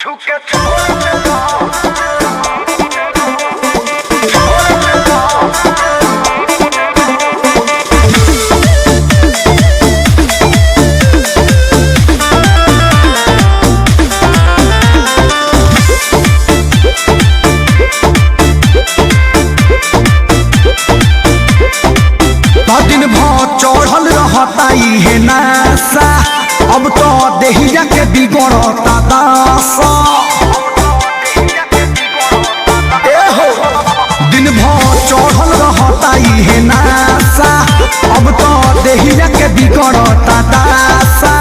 दिन भर चढ़ल रहता है नासा, अब तो देहिया के बिगड़ता दासा। दिन भर चढ़ल रहता है नासा, अब तो देहिया के बिगड़ता दासा।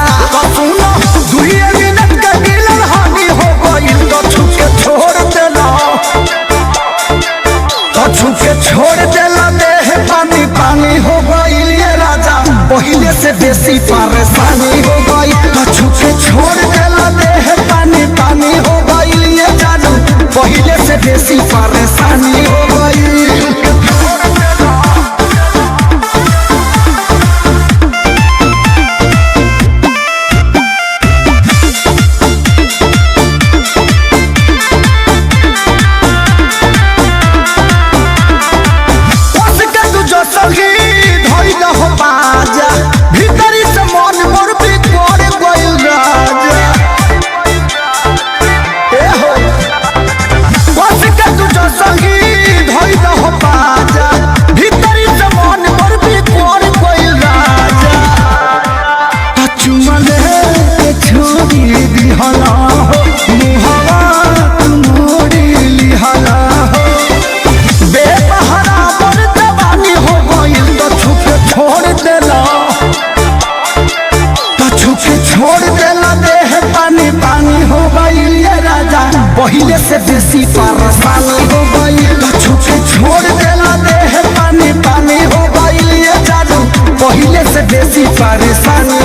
सुनो दुई मिनट के मिलन हानि हो गई तो छुके छोड़ देला, तो छुके छोड़ देला। देह पानी पानी हो गई राजा, पहले से बेसी परेशानी हो गई तो छुके छोड़ देला। देह पानी पानी हो गई जानू, पहले से बेसी परेशानी हो गई। भीतरी से मन मोर भी कर गइल राजा। बस के तू जो संगी धइल हो बाजा, भीतरी से मन मोर भी कर गइल राजा। चुमले के छोड़ी दिहला हो, मुहवा तू मोड़ी लिहला हो। बेपहरा पर जवानी हो गइल तो छुपे छोड़ देला, छोड़ देला। देह पानी पानी हो गई राजा, पहले से बेसी परेशानी हो गई तो छुपे छोड़ देला। देह पानी पानी हो गई जानू, पहले से बेसी परेशानी